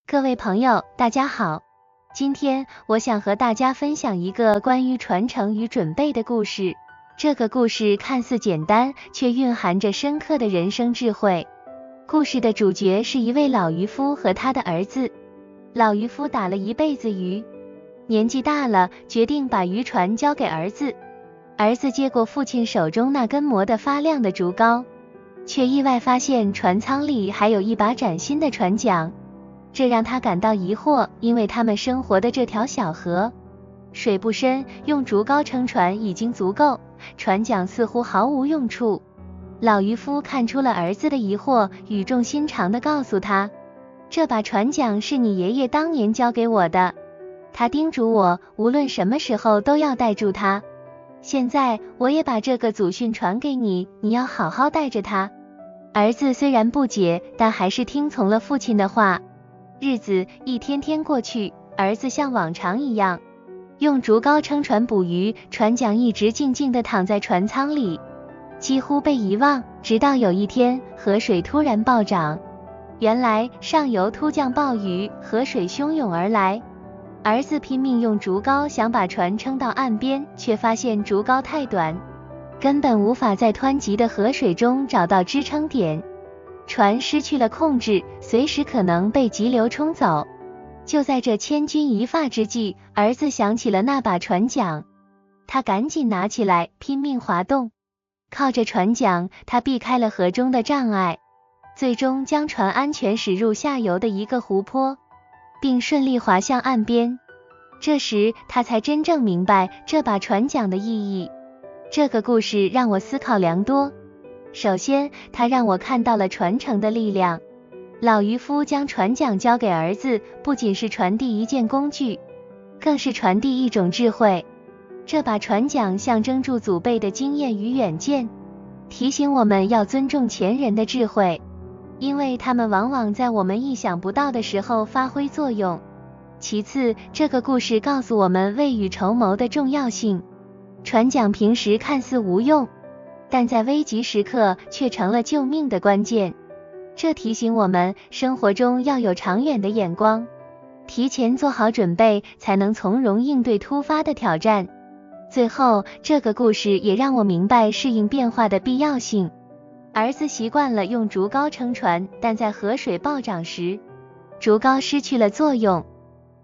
各位朋友，大家好，今天我想和大家分享一个关于传承与准备的故事。这个故事看似简单，却蕴含着深刻的人生智慧。故事的主角是一位老渔夫和他的儿子。老渔夫打了一辈子鱼，年纪大了，决定把渔船交给儿子。儿子接过父亲手中那根磨得发亮的竹篙，却意外发现船舱里还有一把崭新的船桨。这让他感到疑惑，因为他们生活的这条小河水不深，用竹篙撑船已经足够，船桨似乎毫无用处。老渔夫看出了儿子的疑惑，语重心长地告诉他，这把船桨是你爷爷当年交给我的，他叮嘱我无论什么时候都要带住它。现在我也把这个祖训传给你，你要好好带着它。儿子虽然不解，但还是听从了父亲的话。日子一天天过去，儿子像往常一样用竹篙撑船捕鱼，船桨一直静静地躺在船舱里，几乎被遗忘。直到有一天，河水突然暴涨，原来上游突降暴雨，河水汹涌而来。儿子拼命用竹篙想把船撑到岸边，却发现竹篙太短，根本无法在湍急的河水中找到支撑点。船失去了控制，随时可能被急流冲走。就在这千钧一发之际，儿子想起了那把船桨，他赶紧拿起来，拼命划动。靠着船桨，他避开了河中的障碍，最终将船安全驶入下游的一个湖泊，并顺利划向岸边。这时他才真正明白这把船桨的意义。这个故事让我思考良多。首先，它让我看到了传承的力量。老渔夫将船桨交给儿子，不仅是传递一件工具，更是传递一种智慧。这把船桨象征住祖辈的经验与远见，提醒我们要尊重前人的智慧，因为他们往往在我们意想不到的时候发挥作用。其次，这个故事告诉我们未雨绸缪的重要性。船桨平时看似无用，但在危急时刻却成了救命的关键。这提醒我们，生活中要有长远的眼光，提前做好准备，才能从容应对突发的挑战。最后，这个故事也让我明白适应变化的必要性。儿子习惯了用竹篙撑船，但在河水暴涨时，竹篙失去了作用。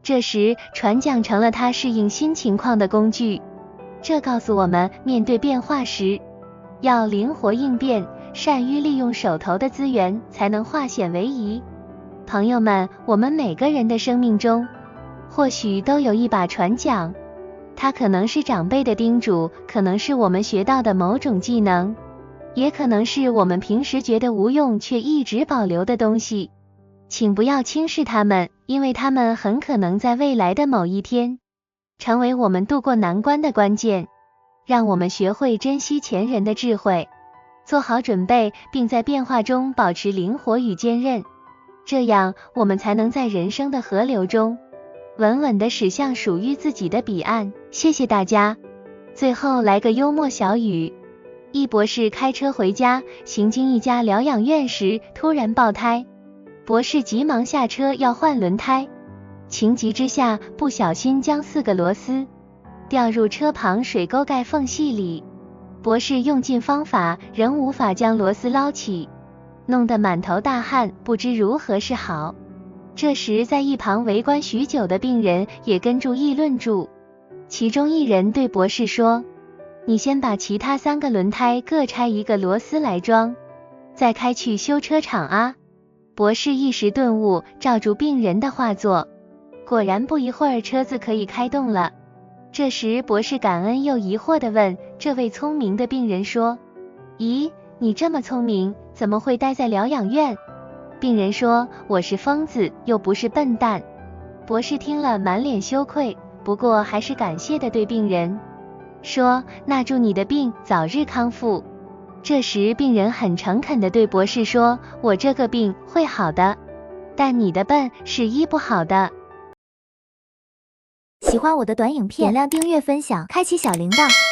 这时，船桨成了他适应新情况的工具。这告诉我们，面对变化时，要灵活应变，善于利用手头的资源，才能化险为夷。朋友们，我们每个人的生命中，或许都有一把船桨，它可能是长辈的叮嘱，可能是我们学到的某种技能，也可能是我们平时觉得无用却一直保留的东西。请不要轻视它们，因为它们很可能在未来的某一天，成为我们渡过难关的关键。让我们学会珍惜前人的智慧，做好准备，并在变化中保持灵活与坚韧，这样我们才能在人生的河流中稳稳地驶向属于自己的彼岸。谢谢大家。最后来个幽默小语。一博士开车回家，行经一家疗养院时突然爆胎，博士急忙下车要换轮胎，情急之下不小心将4个螺丝掉入车旁水沟盖缝隙里，博士用尽方法仍无法将螺丝捞起，弄得满头大汗，不知如何是好。这时在一旁围观许久的病人也跟住议论住，其中一人对博士说，你先把其他3个轮胎各拆1个螺丝来装，再开去修车厂啊。博士一时顿悟，照住病人的话做，果然不一会儿车子可以开动了。这时博士感恩又疑惑地问这位聪明的病人说，咦，你这么聪明，怎么会待在疗养院？病人说，我是疯子，又不是笨蛋。博士听了满脸羞愧，不过还是感谢地对病人说，那祝你的病早日康复。这时病人很诚恳地对博士说，我这个病会好的，但你的笨是医不好的。喜欢我的短影片，点亮订阅分享，开启小铃铛。